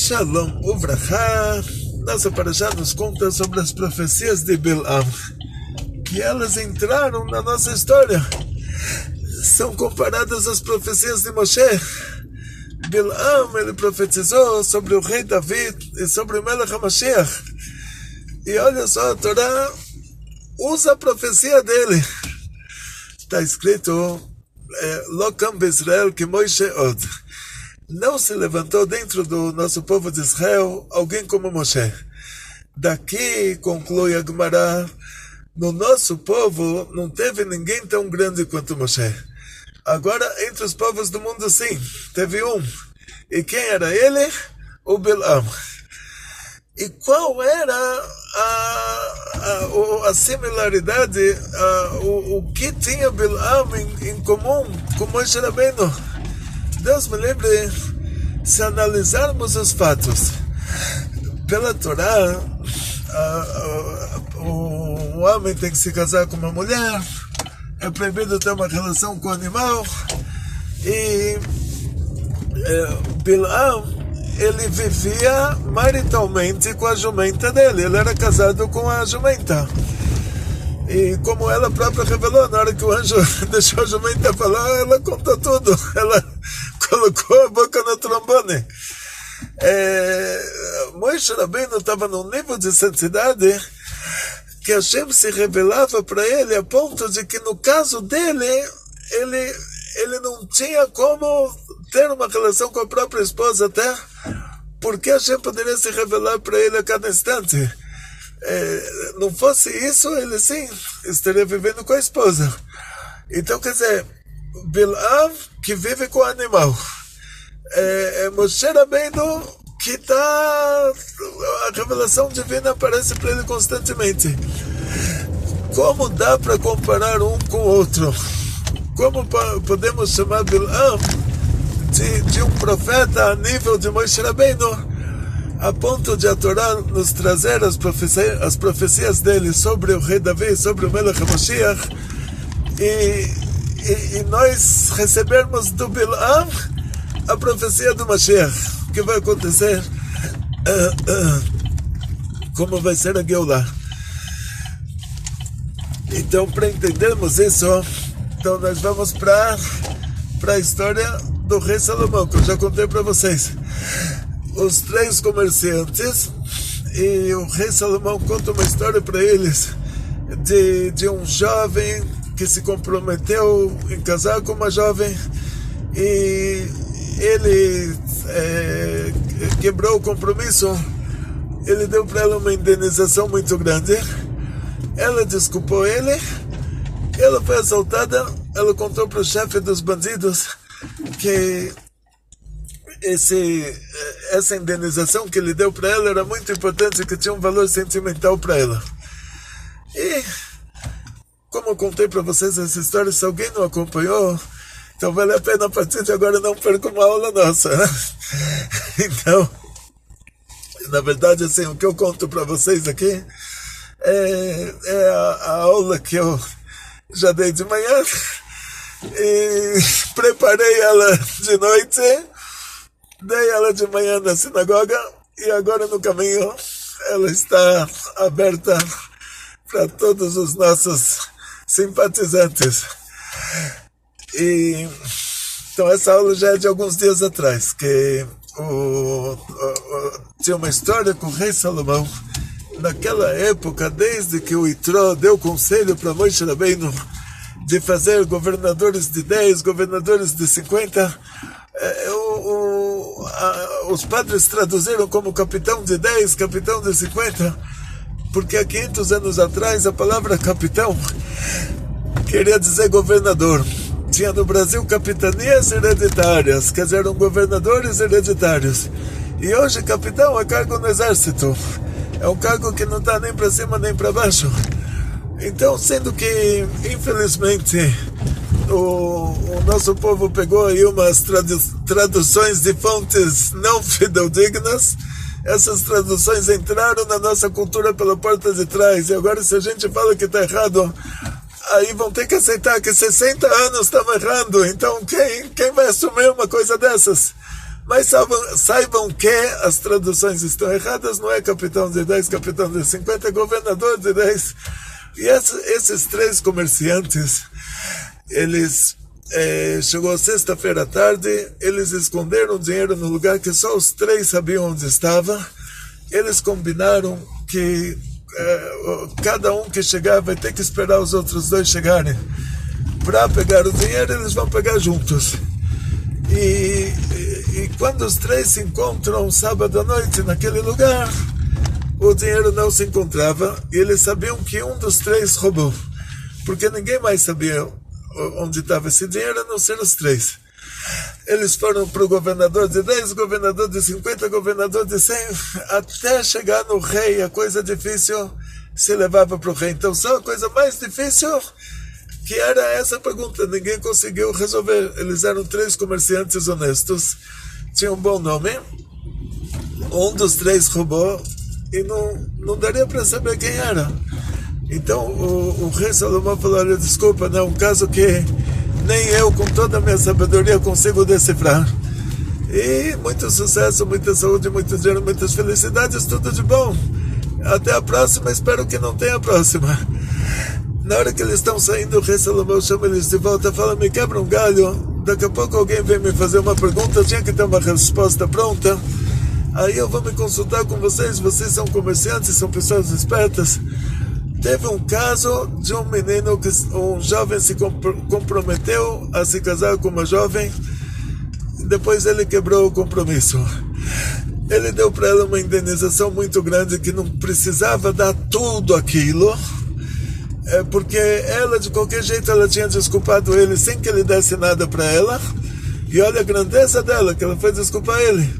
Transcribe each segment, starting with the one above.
Shalom Uvrachá. Nossa parashá nos conta sobre as profecias de Bilam, que elas entraram na nossa história. São comparadas às profecias de Moshe. Bilam, ele profetizou sobre o rei David e sobre o Melech HaMashiach. E olha só, a Torá usa a profecia dele. Está escrito: Lo kam Israel que Moshe od. Não se levantou dentro do nosso povo de Israel alguém como Moshe. Daqui conclui a Gemara: no nosso povo não teve ninguém tão grande quanto Moshe. Agora, entre os povos do mundo, sim, teve um. E quem era ele? O Bilam. E qual era a similaridade, o que tinha Bilam em comum com Moshe Rabbeinu? Deus me livre, se analisarmos os fatos. Pela Torá, o homem tem que se casar com uma mulher, é proibido ter uma relação com o animal, e Bilam, ele vivia maritalmente com a jumenta dele, ele era casado com a jumenta. E como ela própria revelou, na hora que o anjo deixou a jumenta falar, ela contou tudo, ela colocou a boca no trombone. Moshe Rabbeinu estava num nível de santidade que Hashem se revelava para ele a ponto de que no caso dele, ele não tinha como ter uma relação com a própria esposa, até porque Hashem poderia se revelar para ele a cada instante. Não fosse isso, ele sim estaria vivendo com a esposa. Então, quer dizer, Bilam que vive com o animal, Moshe Rabbeinu que a revelação divina aparece para ele constantemente. Como dá para comparar um com o outro? Como podemos chamar Bilam de um profeta a nível de Moshe Rabbeinu, a ponto de a Torá nos trazer as profecias dele sobre o rei Davi, sobre o Melech HaMashiach, e nós recebermos do Bilam a profecia do Mashiach, o que vai acontecer, como vai ser a Geulah. Então, para entendermos isso, então nós vamos para a história do rei Salomão, que eu já contei para vocês. Os três comerciantes, e o rei Salomão conta uma história para eles de um jovem que se comprometeu em casar com uma jovem, e ele quebrou o compromisso. Ele deu para ela uma indenização muito grande, ela desculpou ele, ela foi assaltada. Ela contou para o chefe dos bandidos que essa indenização que ele deu para ela era muito importante, que tinha um valor sentimental para ela. E como eu contei para vocês essa história, se alguém não acompanhou, então vale a pena a partir de agora não perca uma aula nossa, né? Então, na verdade, assim, o que eu conto para vocês aqui é a aula que eu já dei de manhã, e preparei ela de noite, dei ela de manhã na sinagoga, e agora no caminho ela está aberta para todos os nossos simpatizantes. E então essa aula já é de alguns dias atrás, que tinha uma história com o rei Salomão. Naquela época, desde que o Itró deu conselho para Moshe Rabbeinu de fazer governadores de 10, governadores de 50, os padres traduziram como capitão de 10, capitão de 50, porque há 500 anos atrás a palavra capitão queria dizer governador. Tinha no Brasil capitanias hereditárias, quer dizer, eram governadores hereditários. E hoje capitão é cargo no exército, é um cargo que não está nem para cima nem para baixo. Então, sendo que, infelizmente, o nosso povo pegou aí umas traduções de fontes não fidedignas, essas traduções entraram na nossa cultura pela porta de trás, e agora se a gente fala que está errado, aí vão ter que aceitar que 60 anos estamos errando. Então quem vai assumir uma coisa dessas? Mas saibam que as traduções estão erradas, não é capitão de 10, capitão de 50, é governador de 10. E esses três comerciantes, eles chegou sexta-feira à tarde, eles esconderam o dinheiro no lugar que só os três sabiam onde estava. Eles combinaram que cada um que chegar vai ter que esperar os outros dois chegarem. Para pegar o dinheiro, eles vão pegar juntos. E quando os três se encontram sábado à noite naquele lugar, o dinheiro não se encontrava e eles sabiam que um dos três roubou, porque ninguém mais sabia onde estava esse dinheiro a não ser os três. Eles foram para o governador de 10, governador de 50, governador de 100, até chegar no rei. A coisa difícil se levava para o rei. Então só a coisa mais difícil, que era essa pergunta, ninguém conseguiu resolver. Eles eram três comerciantes honestos, tinham um bom nome, um dos três roubou e não daria para saber quem era. Então o rei Salomão falou, olha, desculpa, não é um caso que nem eu com toda a minha sabedoria consigo decifrar. E muito sucesso, muita saúde, muito dinheiro, muitas felicidades, tudo de bom. Até a próxima, espero que não tenha a próxima. Na hora que eles estão saindo, o rei Salomão chama eles de volta, fala, me quebra um galho, daqui a pouco alguém vem me fazer uma pergunta, eu tinha que ter uma resposta pronta, aí eu vou me consultar com vocês são comerciantes, são pessoas espertas. Teve um caso de um menino, um jovem se comprometeu a se casar com uma jovem, depois ele quebrou o compromisso. Ele deu para ela uma indenização muito grande, que não precisava dar tudo aquilo, porque ela, de qualquer jeito, ela tinha desculpado ele sem que ele desse nada para ela. E olha a grandeza dela, que ela foi desculpar ele.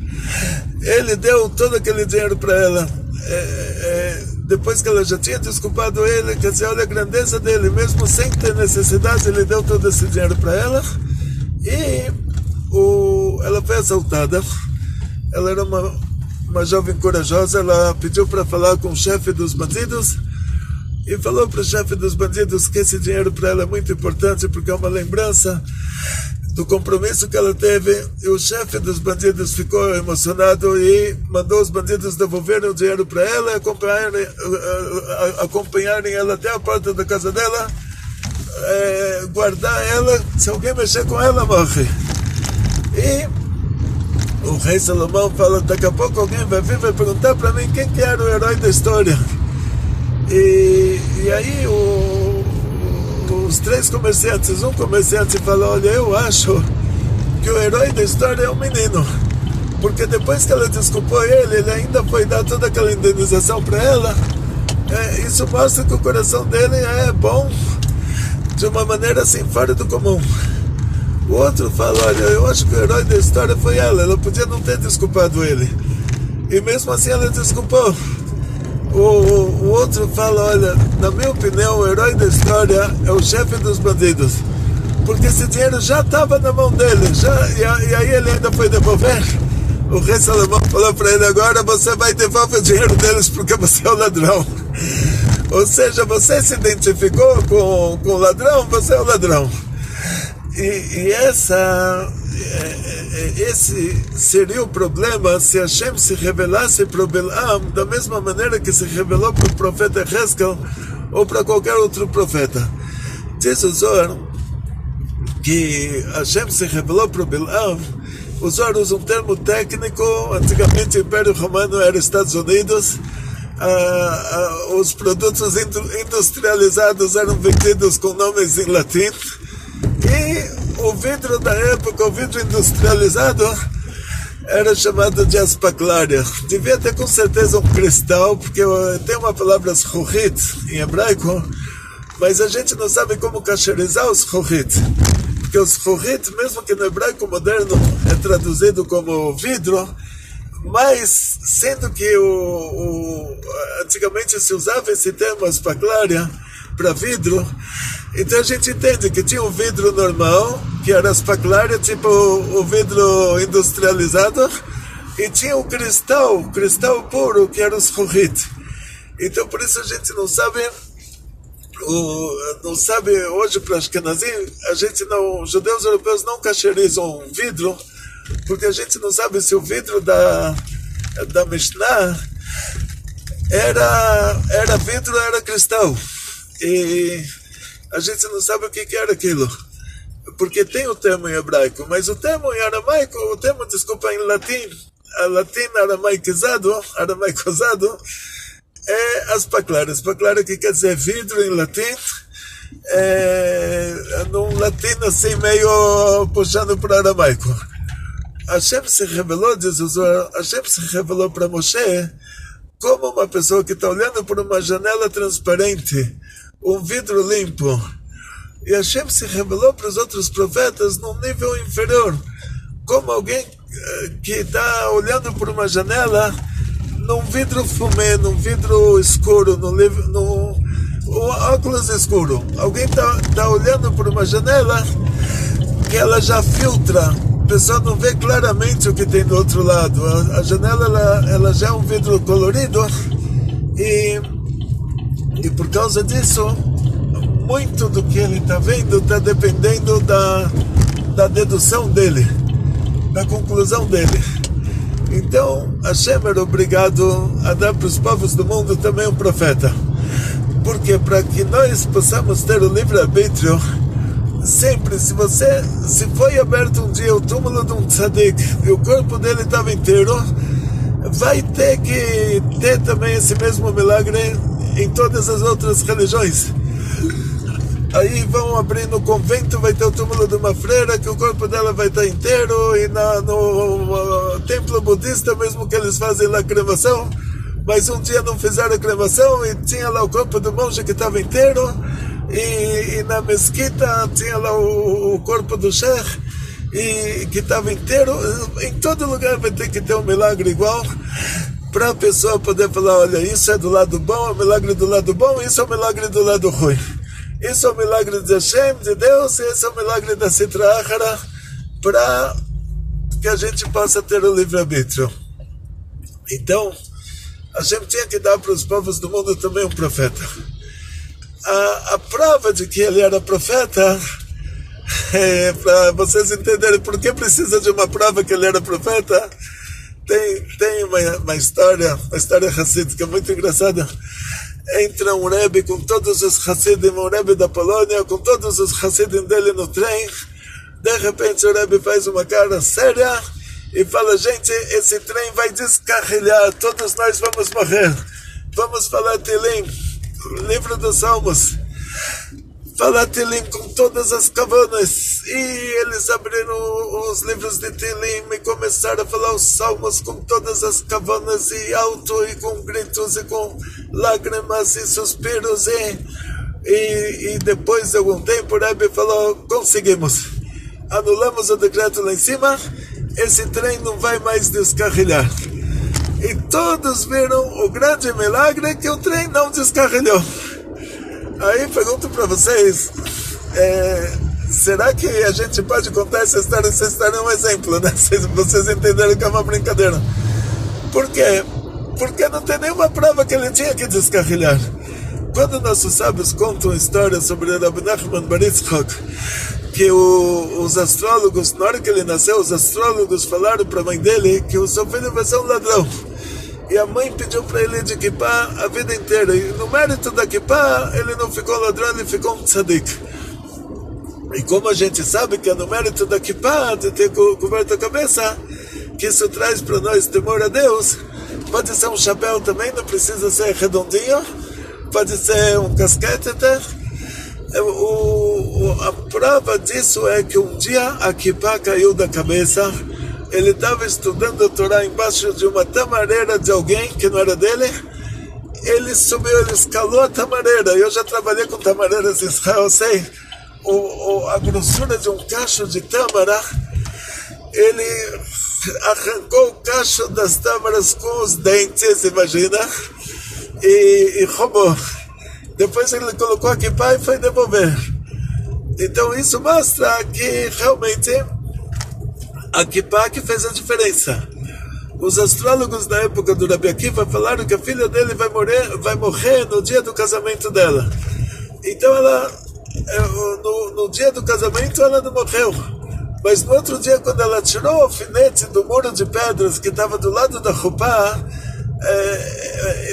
Ele deu todo aquele dinheiro para ela. Depois que ela já tinha desculpado ele, quer dizer, olha a grandeza dele, mesmo sem ter necessidade, ele deu todo esse dinheiro para ela. E ela foi assaltada. Ela era uma jovem corajosa, ela pediu para falar com o chefe dos bandidos e falou para o chefe dos bandidos que esse dinheiro para ela é muito importante, porque é uma lembrança do compromisso que ela teve. E o chefe dos bandidos ficou emocionado e mandou os bandidos devolverem o dinheiro para ela e acompanharem ela até a porta da casa dela, guardar ela, se alguém mexer com ela, morre. E o rei Salomão fala, daqui a pouco alguém vai vir, vai perguntar para mim quem que era o herói da história. E aí os três comerciantes, um comerciante fala, olha, eu acho que o herói da história é o menino, porque depois que ela desculpou ele ainda foi dar toda aquela indenização para ela. Isso mostra que o coração dele é bom de uma maneira assim fora do comum. O outro fala, olha, eu acho que o herói da história foi ela podia não ter desculpado ele, e mesmo assim ela desculpou. O outro fala, olha, na minha opinião, o herói da história é o chefe dos bandidos, porque esse dinheiro já estava na mão dele, e aí ele ainda foi devolver. O rei Salomão falou para ele, agora você vai devolver o dinheiro deles porque você é o ladrão. Ou seja, você se identificou com o ladrão, você é o ladrão. E esse seria o problema se Hashem se revelasse para o Bilam da mesma maneira que se revelou para o profeta Hezkel ou para qualquer outro profeta. Diz o Zohar que Hashem se revelou para o Bilam. O Zohar usa um termo técnico. Antigamente o Império Romano era Estados Unidos. Os produtos industrializados eram vendidos com nomes em latim. E o vidro da época, o vidro industrializado, era chamado de aspaclária. Devia ter com certeza um cristal, porque tem uma palavra zchurit em hebraico, mas a gente não sabe como cacherizar os zchurit. Porque os zchurit, mesmo que no hebraico moderno é traduzido como vidro, mas sendo que antigamente se usava esse termo aspaclária para vidro, então a gente entende que tinha um vidro normal, que era aspaclária, tipo o vidro industrializado, e tinha o cristal puro, que era o zchurit. Então por isso a gente não sabe hoje para Ashkenazim, os judeus europeus não cacherizam vidro, porque a gente não sabe se o vidro da Mishnah era vidro ou era cristal. E a gente não sabe o que era aquilo. Porque tem o termo em hebraico, mas o termo em aramaico, desculpa, em latim, aramaicozado, é aspaclara. Aspaclara que quer dizer vidro em latim, num latim assim meio puxando para o aramaico. Hashem se revelou, diz o Zohar, Hashem se revelou para Moshe como uma pessoa que está olhando por uma janela transparente, um vidro limpo. E Hashem se revelou para os outros profetas num nível inferior, como alguém que está olhando por uma janela num vidro fumê, num vidro escuro, num óculos escuro. Alguém está olhando por uma janela que ela já filtra, a pessoa não vê claramente o que tem do outro lado. A janela ela já é um vidro colorido e por causa disso muito do que ele está vendo está dependendo da dedução dele, da conclusão dele. Então Hashem era obrigado a dar para os povos do mundo também um profeta, porque para que nós possamos ter o livre-arbítrio, sempre, se foi aberto um dia o túmulo de um tzadik e o corpo dele estava inteiro, vai ter que ter também esse mesmo milagre em todas as outras religiões. Aí vão abrir no convento, vai ter o túmulo de uma freira que o corpo dela vai estar inteiro, e no templo budista, mesmo que eles fazem lá a cremação, mas um dia não fizeram a cremação e tinha lá o corpo do monge que estava inteiro, e na mesquita tinha lá o corpo do sheikh que estava inteiro. Em todo lugar vai ter que ter um milagre igual para a pessoa poder falar, olha, isso é do lado bom, é o milagre do lado bom, isso é o milagre do lado ruim. Isso é o milagre de Hashem, de Deus, e esse é o milagre da Sitra Achara, para que a gente possa ter o livre-arbítrio. Então, Hashem tinha que dar para os povos do mundo também um profeta. A prova de que ele era profeta, para vocês entenderem por que precisa de uma prova que ele era profeta, tem uma história hacídica muito engraçada. Entra um Rebbe com todos os Hassidim, um Rebbe da Polônia, com todos os Hassidim dele no trem. De repente o Rebbe faz uma cara séria e fala, gente, esse trem vai descarrilhar, todos nós vamos morrer. Vamos falar Tilim, livro dos Salmos. Falar Tilim com todas as cavanas. E eles abriram os livros de Tilim e começaram a falar os salmos com todas as cavanas, e alto, e com gritos, e com lágrimas e suspiros. E depois de algum tempo o Rebbe falou, conseguimos. Anulamos o decreto lá em cima, esse trem não vai mais descarrilhar. E todos viram o grande milagre que o trem não descarrilhou. Aí pergunto para vocês, será que a gente pode contar essa história? Essa história é um exemplo, né? Vocês entenderam que é uma brincadeira. Por quê? Porque não tem nenhuma prova que ele tinha que descarrilhar. Quando nossos sábios contam a história sobre Rabbi Nachman bar Yitzchak, que os astrólogos, na hora que ele nasceu, os astrólogos falaram para a mãe dele que o seu filho vai ser um ladrão. E a mãe pediu para ele de kippah a vida inteira. E no mérito da kippah, ele não ficou ladrão, ele ficou um tzadik. E como a gente sabe que é no mérito da kippah, de ter coberto a cabeça, que isso traz para nós temor a Deus, pode ser um chapéu também, não precisa ser redondinho, pode ser um casquete até. A prova disso é que um dia a kippah caiu da cabeça. Ele estava estudando a Torá embaixo de uma tamareira de alguém que não era dele. Ele subiu, ele escalou a tamareira. Eu já trabalhei com tamareiras em Israel, eu sei a grossura de um cacho de tâmara. Ele arrancou o cacho das tâmaras com os dentes, imagina, e roubou. Depois ele colocou a kippah e foi devolver. Então isso mostra que realmente a kippah que fez a diferença. Os astrólogos da época do Rabi Akiva falaram que a filha dele vai morrer no dia do casamento dela. Então ela, no dia do casamento ela não morreu, Mas no outro dia, quando ela tirou o alfinete do muro de pedras que estava do lado da Chupá,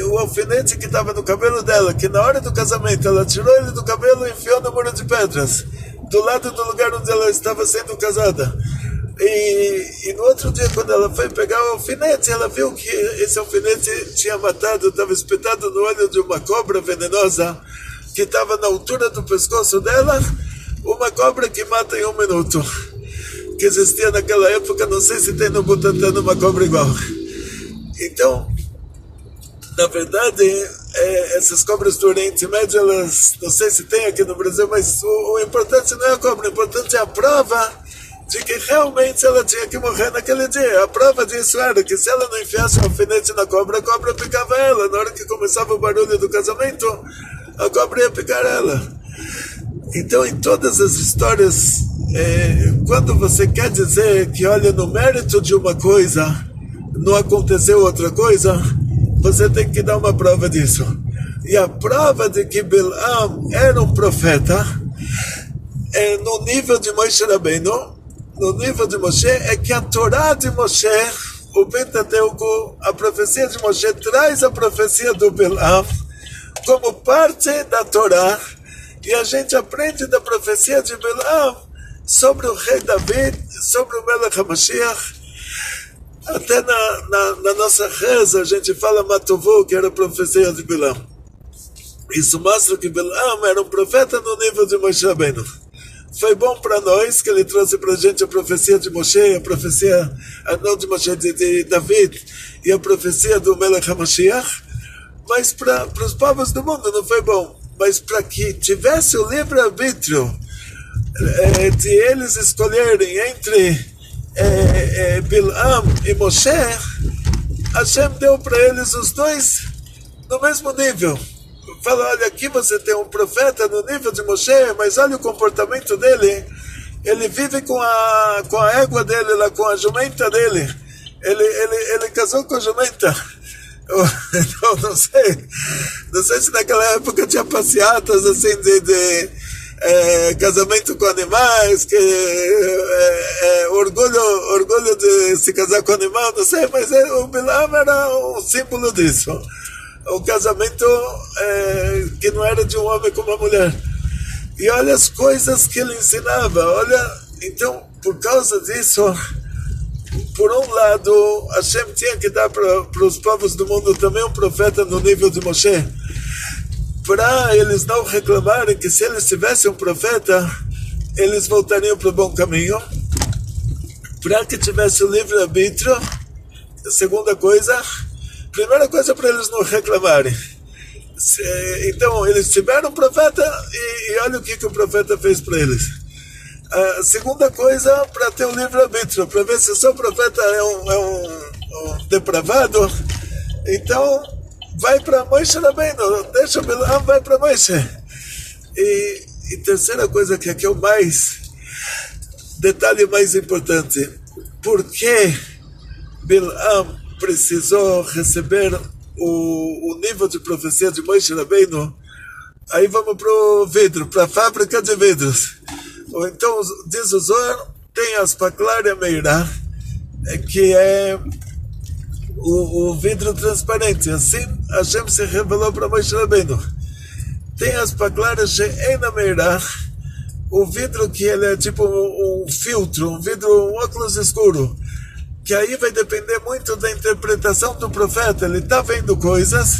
o alfinete que estava no cabelo dela, que na hora do casamento ela tirou ele do cabelo e enfiou no muro de pedras, do lado do lugar onde ela estava sendo casada. E no outro dia, quando ela foi pegar o alfinete, ela viu que esse alfinete tinha matado, estava espetado no olho de uma cobra venenosa que estava na altura do pescoço dela, uma cobra que mata em 1 minuto, que existia naquela época. Não sei se tem no Butantan uma cobra igual. Então, na verdade, essas cobras do Oriente Médio, elas, não sei se tem aqui no Brasil, mas o importante não é a cobra, o importante é a prova de que realmente ela tinha que morrer naquele dia. A prova disso era que se ela não enfiasse o alfinete na cobra, a cobra picava ela. Na hora que começava o barulho do casamento, a cobra ia picar ela. Então, em todas as histórias, quando você quer dizer que, olha, no mérito de uma coisa não aconteceu outra coisa, você tem que dar uma prova disso. E a prova de que Bilam era um profeta, no nível de Moshe Rabbeinu, no nível de Moshe, é que a Torá de Moshe, o Pentateuco, a profecia de Moshe, traz a profecia do Bilam como parte da Torá, e a gente aprende da profecia de Bilam sobre o rei David, sobre o Melech HaMashiach. Até na nossa reza a gente fala Matovu, que era a profecia de Bilam. Isso mostra que Bilam era um profeta no nível de Moshe Rabbeinu. Foi bom para nós que ele trouxe para a gente a profecia de Moshe, a profecia, não de Moshe, de David, e a profecia do Melech HaMashiach, mas para os povos do mundo não foi bom. Mas para que tivesse o livre-arbítrio de eles escolherem entre Bilam e Moshe, Hashem deu para eles os dois no mesmo nível. Fala, olha, aqui você tem um profeta no nível de Moshe, mas olha o comportamento dele. Ele vive com a égua dele, lá, com a jumenta dele. Ele casou com a jumenta. Não sei se naquela época tinha passeatas assim de casamento com animais, orgulho de se casar com animal, não sei, mas o Bilam era um símbolo disso. Um casamento que não era de um homem com uma mulher. E olha as coisas que ele ensinava. Olha, então, por causa disso, por um lado, Hashem tinha que dar para os povos do mundo também um profeta no nível de Moshe, para eles não reclamarem que se eles tivessem um profeta, eles voltariam para o bom caminho, para que tivesse o livre-arbítrio. Segunda coisa, primeira coisa, para eles não reclamarem. Então, eles tiveram um profeta e olha o que o profeta fez para eles. A segunda coisa, para ter um livre-arbítrio, para ver se o seu profeta é um depravado, então vai para Moshe Rabbeinu, deixa o Bilam, vai para Moshe. E terceira coisa, que aqui é o detalhe mais importante, por que Bilam precisou receber o nível de profecia de Moshe Rabbeinu? Aí vamos para o vidro, para a fábrica de vidros. Ou então, diz o Zohar, tem as Paklar Meirah, que é o vidro transparente. Assim Hashem se revelou para Moshe Rabbeinu. Tem as Paklar She'ena Meirah, o vidro que ele é tipo um filtro, um óculos escuro, que aí vai depender muito da interpretação do profeta. Ele está vendo coisas,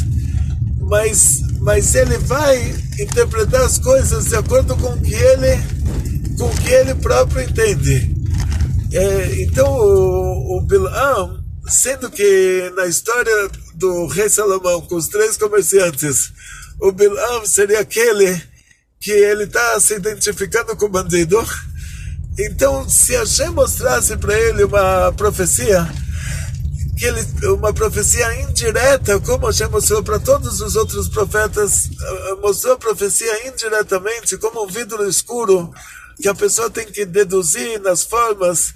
mas ele vai interpretar as coisas de acordo com o que ele próprio entende. Então o Bilam, sendo que na história do rei Salomão com os 3 comerciantes, o Bilam seria aquele que ele está se identificando com o bandido. Então, se Hashem mostrasse para ele uma profecia, uma profecia indireta, como Hashem mostrou para todos os outros profetas, mostrou a profecia indiretamente, como um vidro escuro, que a pessoa tem que deduzir nas formas,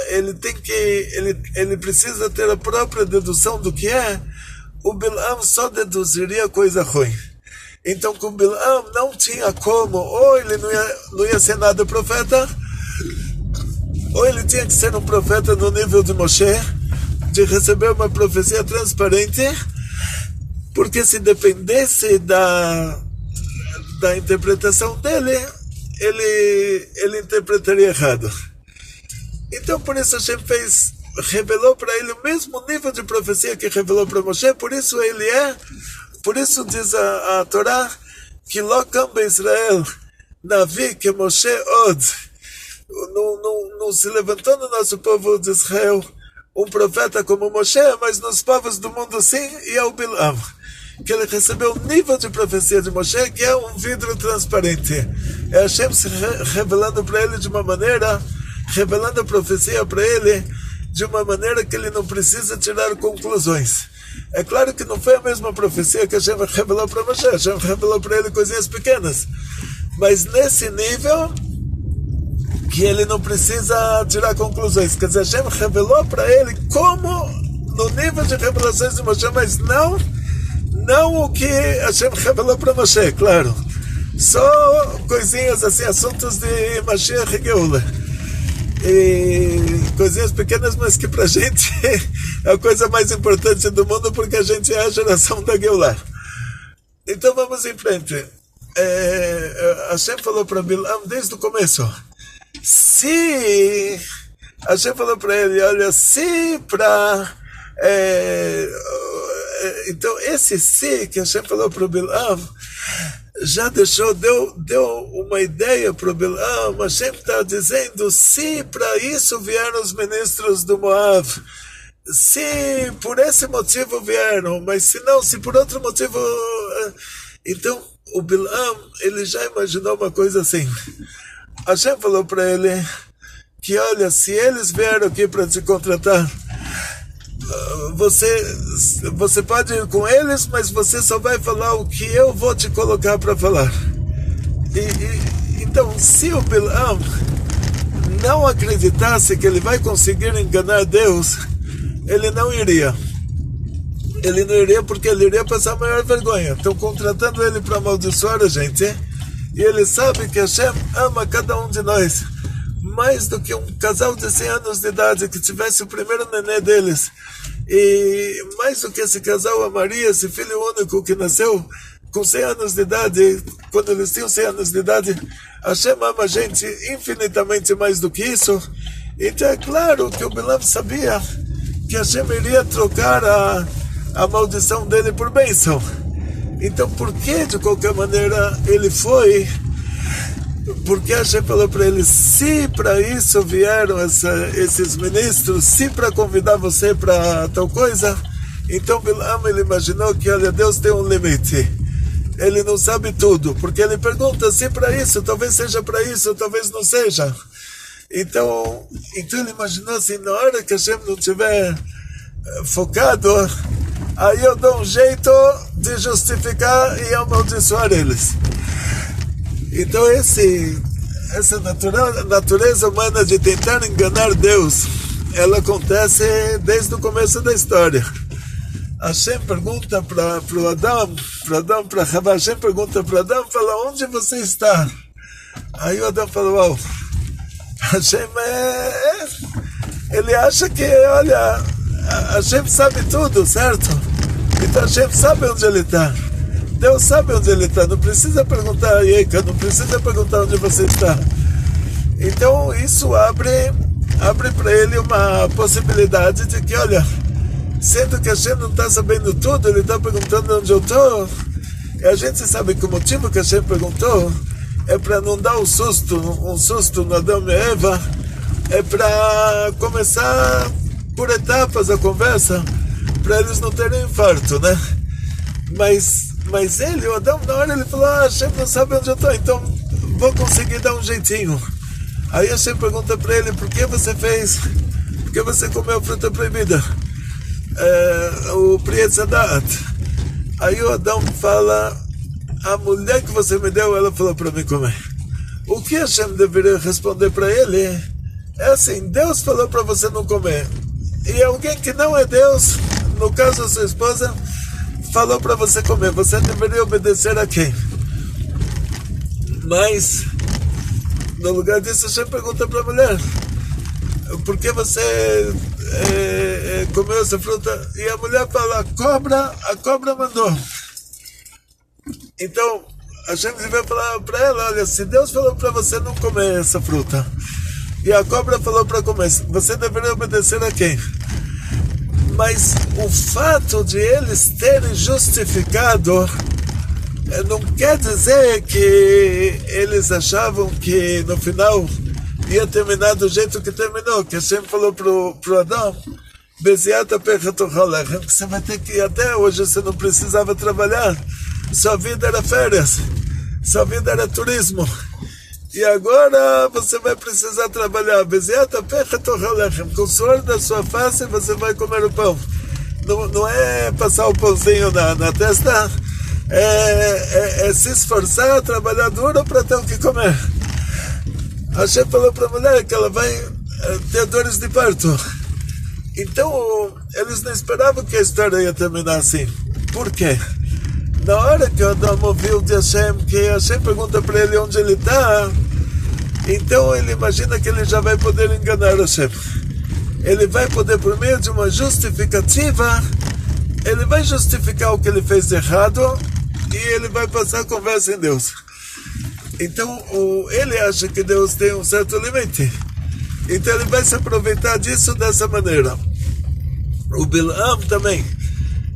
ele precisa ter a própria dedução do que é. O Bilam só deduziria coisa ruim. Então, com Bilam não tinha como, ou ele não ia ser nada profeta, ou ele tinha que ser um profeta no nível de Moshe, de receber uma profecia transparente, porque se dependesse da interpretação dele, ele interpretaria errado. Então por isso Hashem revelou para ele o mesmo nível de profecia que revelou para Moshe, por isso diz a Torá, que Lo Kam Israel Navi que Moshe Od, não se levantou no nosso povo de Israel um profeta como Moshe, mas nos povos do mundo sim, e é o Bilam, que ele recebeu o nível de profecia de Moshe, que é um vidro transparente. É Hashem se revelando para ele de uma maneira, revelando a profecia para ele de uma maneira que ele não precisa tirar conclusões. É claro que não foi a mesma profecia que Hashem revelou para Moshe, Hashem revelou para ele coisinhas pequenas, mas nesse nível que ele não precisa tirar conclusões. Quer dizer, Hashem revelou para ele como no nível de revelações de Moshe, mas não o que Hashem revelou para Moshe, claro. Só coisinhas assim, assuntos de Mashiach e Geula. E coisinhas pequenas, mas que pra gente é a coisa mais importante do mundo, porque a gente é a geração da Geula. Então vamos em frente. Hashem falou para Bilam desde o começo. Se Hashem falou para ele, olha, se para... então esse se que Hashem falou para o Bilam já deu uma ideia para o Bilam. Hashem está dizendo, se para isso vieram os ministros do Moab, se por esse motivo vieram, mas se por outro motivo, então o Bilam, ele já imaginou uma coisa assim. Hashem falou para ele que, olha, se eles vieram aqui para te contratar, você pode ir com eles, mas você só vai falar o que eu vou te colocar para falar. Então, se o Bilam não acreditasse que ele vai conseguir enganar Deus, ele não iria. Ele não iria porque ele iria passar a maior vergonha. Estão contratando ele para amaldiçoar a gente, e ele sabe que Hashem ama cada um de nós mais do que um casal de 100 anos de idade que tivesse o primeiro nenê deles, e mais do que esse casal amaria esse filho único que nasceu com 100 anos de idade. Quando eles tinham 100 anos de idade, Hashem ama a gente infinitamente mais do que isso. Então é claro que o Bilam sabia que Hashem iria trocar a maldição dele por bênção. Então por que de qualquer maneira ele foi? Porque Hashem falou para ele, se para isso vieram esses ministros, se para convidar você para tal coisa, então Bilam, ele imaginou que, olha, Deus tem um limite, ele não sabe tudo, porque ele pergunta, se para isso, talvez seja para isso, talvez não seja. Então ele imaginou assim, na hora que Hashem não estiver focado, aí eu dou um jeito de justificar e amaldiçoar eles. Então essa natureza humana de tentar enganar Deus, ela acontece desde o começo da história. Hashem pergunta para Havá, Hashem pergunta para Adão, fala, onde você está? Aí o Adão fala, uau, Hashem ele acha que, olha, Hashem sabe tudo, certo? Então Hashem sabe onde ele está. Deus sabe onde ele está, não precisa perguntar a Yeka, não precisa perguntar onde você está. Então isso abre para ele uma possibilidade de que, olha, sendo que a Hashem não está sabendo tudo, ele está perguntando onde eu estou, e a gente sabe que o motivo que a Hashem perguntou é para não dar um susto no Adão e Eva, é para começar por etapas a conversa, para eles não terem infarto, né? Mas ele, o Adão, na hora ele falou, Hashem não sabe onde eu estou, então vou conseguir dar um jeitinho. Aí Hashem pergunta para ele, por que você comeu a fruta proibida? O Prietzadat. Aí o Adão fala, a mulher que você me deu, ela falou para mim comer. O que Hashem deveria responder para ele é assim, Deus falou para você não comer, e alguém que não é Deus, no caso a sua esposa, falou para você comer, você deveria obedecer a quem? Mas no lugar disso Hashem pergunta para a mulher, por que você comeu essa fruta? E a mulher fala, a cobra mandou. Então, Hashem vai falar para ela, olha, se Deus falou para você não comer essa fruta, e a cobra falou para comer, você deveria obedecer a quem? Mas o fato de eles terem justificado não quer dizer que eles achavam que no final ia terminar do jeito que terminou, que Hashem falou pro Adão, Beziata Pechatochalech, que você vai ter que ir até hoje, você não precisava trabalhar, sua vida era férias, sua vida era turismo, e agora você vai precisar trabalhar, Beziata Pechatochalech, com o suor da sua face você vai comer o pão, não é passar o pãozinho na testa, é se esforçar, trabalhar duro para ter o que comer. Hashem falou para a mulher que ela vai ter dores de parto. Então, eles não esperavam que a história ia terminar assim. Por quê? Na hora que o Adão ouviu de Hashem, que Hashem pergunta para ele onde ele está, então ele imagina que ele já vai poder enganar Hashem. Ele vai poder, por meio de uma justificativa, ele vai justificar o que ele fez de errado e ele vai passar a conversa em Deus. Então, ele acha que Deus tem um certo limite. Então, ele vai se aproveitar disso dessa maneira. O Bilam também.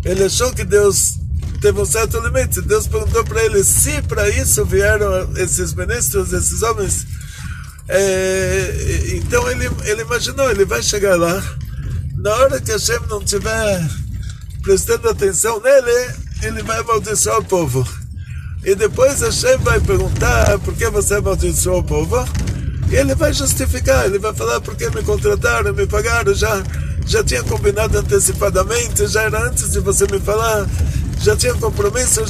Ele achou que Deus teve um certo limite. Deus perguntou para ele se para isso vieram esses ministros, esses homens. Então, ele imaginou, ele vai chegar lá. Na hora que Hashem não estiver prestando atenção nele, ele vai amaldiçoar o povo. E depois Hashem vai perguntar por que você amaldiçoou o povo. E ele vai justificar, ele vai falar por que me contrataram, me pagaram, já tinha combinado antecipadamente, já era antes de você me falar, já tinha compromisso,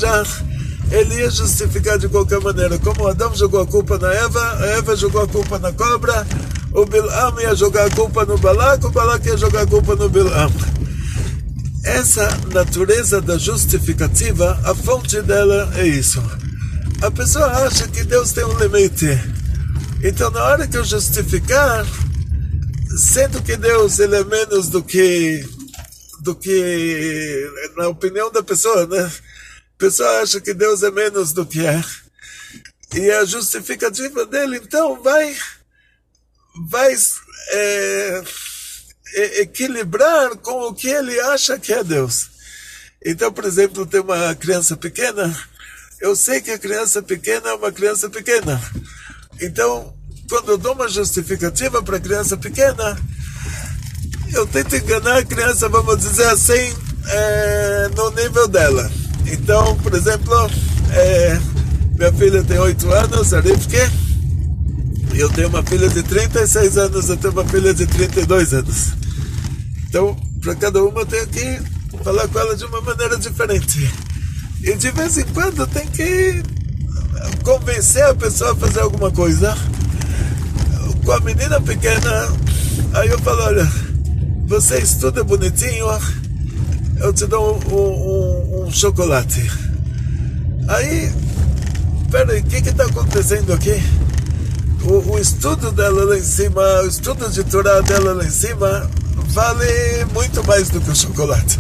ele ia justificar de qualquer maneira. Como o Adão jogou a culpa na Eva, a Eva jogou a culpa na cobra, o Bilam ia jogar a culpa no Balak, o Balak ia jogar a culpa no Bilam. Essa natureza da justificativa, a fonte dela é isso. A pessoa acha que Deus tem um limite. Então, na hora que eu justificar, sendo que Deus ele é menos do que na opinião da pessoa, né? A pessoa acha que Deus é menos do que é. E a justificativa dele, então, vai equilibrar com o que ele acha que é Deus. Então, por exemplo, tem uma criança pequena, eu sei que a criança pequena é uma criança pequena. Então, quando eu dou uma justificativa para a criança pequena, eu tento enganar a criança, vamos dizer assim, no nível dela. Então, por exemplo, minha filha tem 8 anos, a Rivke, e eu tenho uma filha de 36 anos, eu tenho uma filha de 32 anos. Então, para cada uma eu tenho que falar com ela de uma maneira diferente. E de vez em quando tem que convencer a pessoa a fazer alguma coisa. Com a menina pequena, aí eu falo, olha, você estuda bonitinho, eu te dou um chocolate. Aí, peraí, o que está acontecendo aqui? O estudo dela lá em cima, o estudo de Torá dela lá em cima, vale muito mais do que o chocolate.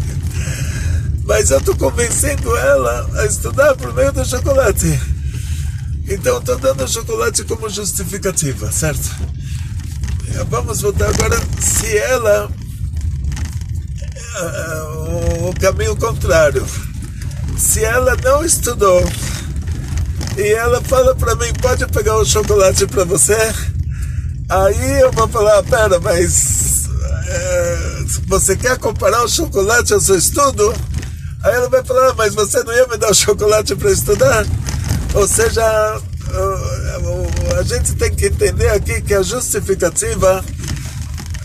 Mas eu estou convencendo ela a estudar por meio do chocolate. Então estou dando o chocolate como justificativa, certo? Vamos voltar agora. Se ela... o caminho contrário. Se ela não estudou e ela fala para mim, pode pegar o chocolate para você, aí eu vou falar, pera, mas você quer comparar o chocolate ao seu estudo? Aí ela vai falar, mas você não ia me dar o chocolate para estudar? Ou seja, a gente tem que entender aqui que a justificativa,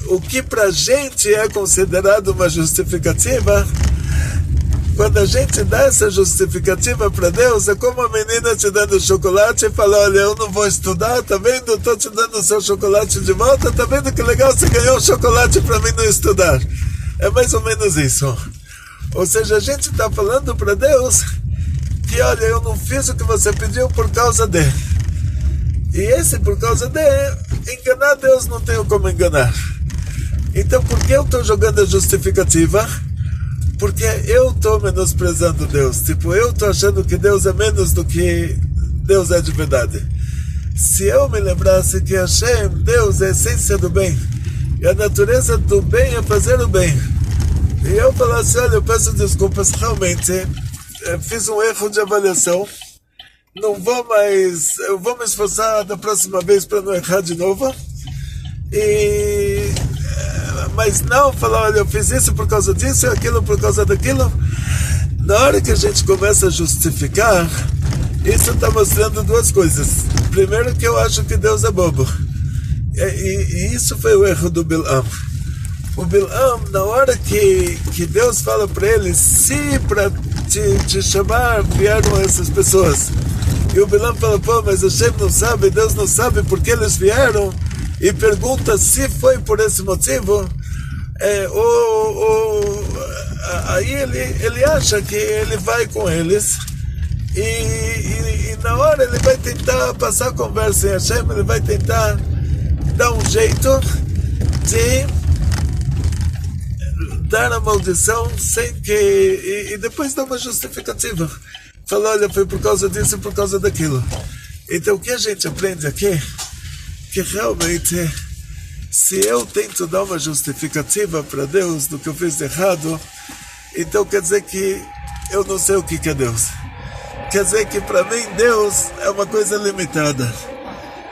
o que para a gente é considerado uma justificativa, quando a gente dá essa justificativa para Deus, é como a menina te dando chocolate e fala, olha, eu não vou estudar, tá vendo? Estou te dando o seu chocolate de volta, tá vendo que legal, você ganhou um chocolate para mim não estudar. É mais ou menos isso. Ou seja, a gente está falando para Deus que, olha, eu não fiz o que você pediu por causa de. E esse por causa de, enganar Deus não tenho como enganar. Então, por que eu estou jogando a justificativa? Porque eu estou menosprezando Deus. Tipo, eu estou achando que Deus é menos do que Deus é de verdade. Se eu me lembrasse que Hashem, Deus, é a essência do bem, e a natureza do bem é fazer o bem, e eu falasse, olha, eu peço desculpas, realmente, fiz um erro de avaliação, não vou mais, eu vou me esforçar da próxima vez para não errar de novo, mas não falar, olha, eu fiz isso por causa disso, aquilo por causa daquilo. Na hora que a gente começa a justificar, isso está mostrando duas coisas. Primeiro, que eu acho que Deus é bobo. E isso foi o erro do Bilam. O Bilam, na hora que Deus fala para ele, se para te chamar vieram essas pessoas, e o Bilam fala, pô, mas Hashem não sabe, Deus não sabe por que eles vieram, e pergunta se foi por esse motivo, aí ele acha que ele vai com eles, e na hora ele vai tentar passar a conversa em Hashem, ele vai tentar dar um jeito de dar a maldição sem que... E depois dar uma justificativa. Falar, olha, foi por causa disso e por causa daquilo. Então o que a gente aprende aqui, que realmente, se eu tento dar uma justificativa para Deus do que eu fiz de errado, então quer dizer que eu não sei o que é Deus. Quer dizer que para mim Deus é uma coisa limitada.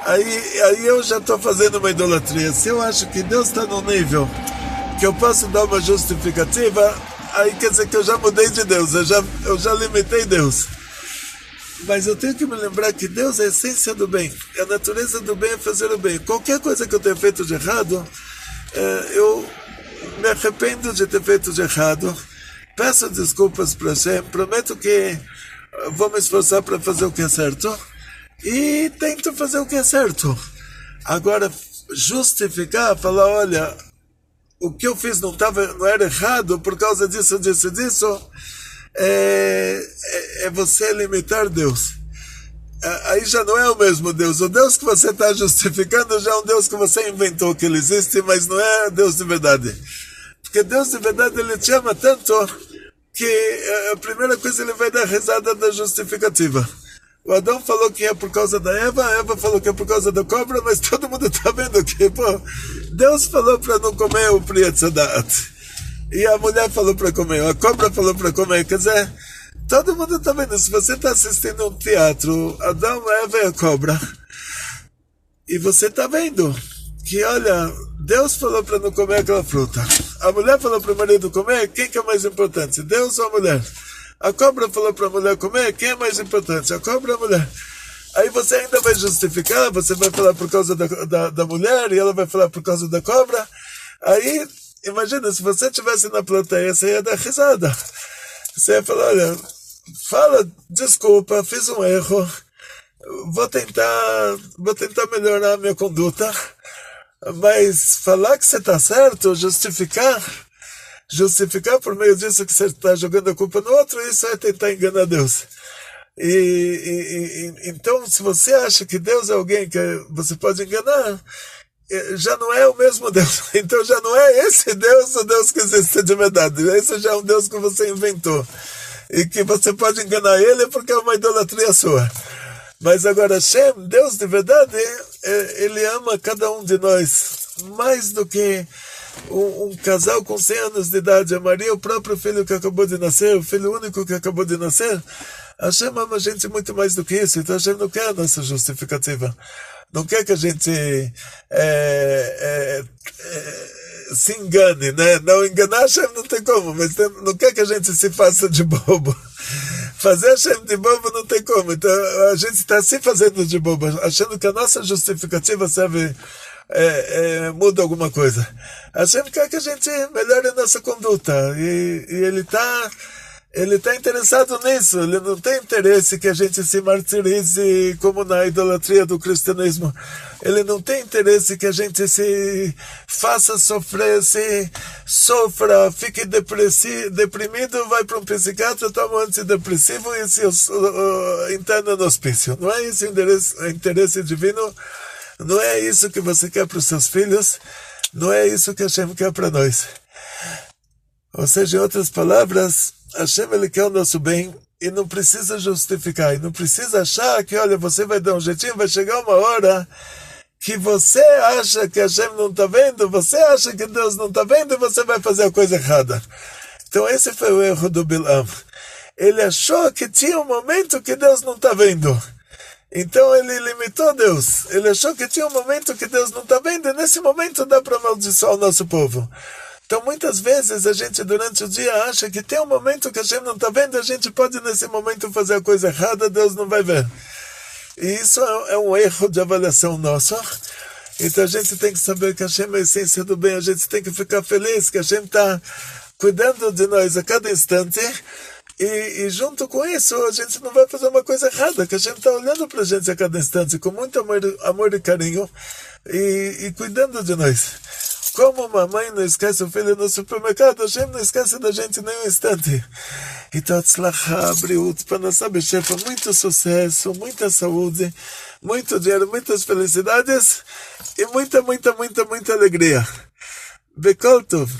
Aí eu já estou fazendo uma idolatria. Se eu acho que Deus está num nível que eu posso dar uma justificativa, aí quer dizer que eu já mudei de Deus, eu já limitei Deus. Mas eu tenho que me lembrar que Deus é a essência do bem. A natureza do bem é fazer o bem. Qualquer coisa que eu tenha feito de errado, eu me arrependo de ter feito de errado. Peço desculpas para Hashem. Prometo que vou me esforçar para fazer o que é certo. E tento fazer o que é certo. Agora, justificar, falar, olha, o que eu fiz não era errado por causa disso, é você limitar Deus. Aí já não é o mesmo Deus. O Deus que você está justificando já é um Deus que você inventou que ele existe, mas não é Deus de verdade. Porque Deus de verdade, ele te ama tanto que a primeira coisa ele vai dar risada da justificativa. O Adão falou que é por causa da Eva, a Eva falou que é por causa da cobra, mas todo mundo está vendo que, pô, Deus falou para não comer o Pri Etzadat. E a mulher falou para comer, a cobra falou para comer. Quer dizer, todo mundo está vendo. Se você está assistindo um teatro, Adão, Eva e a cobra, e você está vendo que, olha, Deus falou para não comer aquela fruta. A mulher falou para o marido comer, quem que é mais importante, Deus ou a mulher? A cobra falou para a mulher comer, quem é mais importante, a cobra ou a mulher? Aí você ainda vai justificar, você vai falar por causa da mulher, e ela vai falar por causa da cobra. Aí, imagina, se você estivesse na plateia, você ia dar risada. Você ia falar, olha, fala, desculpa, fiz um erro, vou tentar melhorar a minha conduta, mas falar que você está certo, justificar por meio disso que você está jogando a culpa no outro, isso é tentar enganar Deus. Então, se você acha que Deus é alguém que você pode enganar, já não é o mesmo Deus. Então já não é esse Deus o Deus que existe de verdade. Esse já é um Deus que você inventou. E que você pode enganar ele porque é uma idolatria sua. Mas agora Hashem, Deus de verdade, ele ama cada um de nós mais do que um casal com 100 anos de idade amaria o próprio filho que acabou de nascer, o filho único que acabou de nascer. Hashem ama a gente muito mais do que isso. Então Hashem não quer a nossa justificativa. Não quer que a gente se engane, né? Não enganar Hashem não tem como, mas não quer que a gente se faça de bobo. Fazer Hashem de bobo não tem como. Então a gente está se fazendo de bobo, achando que a nossa justificativa serve, muda alguma coisa. Hashem quer que a gente melhore a nossa conduta. E ele está interessado nisso. Ele não tem interesse que a gente se martirize como na idolatria do cristianismo. Ele não tem interesse que a gente se faça sofrer, se sofra, fique deprimido, vai para um psiquiatra, toma um antidepressivo e se interna no hospício. Não é isso o interesse divino? Não é isso que você quer para os seus filhos? Não é isso que Hashem quer para nós. Ou seja, em outras palavras, Hashem ele quer o nosso bem e não precisa justificar, e não precisa achar que, olha, você vai dar um jeitinho, vai chegar uma hora que você acha que Hashem não está vendo, você acha que Deus não está vendo e você vai fazer a coisa errada. Então esse foi o erro do Bilam. Ele achou que tinha um momento que Deus não está vendo. Então ele limitou Deus. Ele achou que tinha um momento que Deus não está vendo e nesse momento dá para amaldiçoar o nosso povo. Então muitas vezes a gente durante o dia acha que tem um momento que Hashem não está vendo e a gente pode nesse momento fazer a coisa errada, Deus não vai ver. E isso é um erro de avaliação nosso. Então a gente tem que saber que Hashem é a essência do bem, a gente tem que ficar feliz que Hashem está cuidando de nós a cada instante. E junto com isso, a gente não vai fazer uma coisa errada, que a gente está olhando para a gente a cada instante, com muito amor e carinho, e cuidando de nós. Como uma mãe não esquece o filho no supermercado, a gente não esquece da gente nem um instante. Então, tzlachá, briut, panasá bechefa, muito sucesso, muita saúde, muito dinheiro, muitas felicidades, e muita alegria. Bekol tov.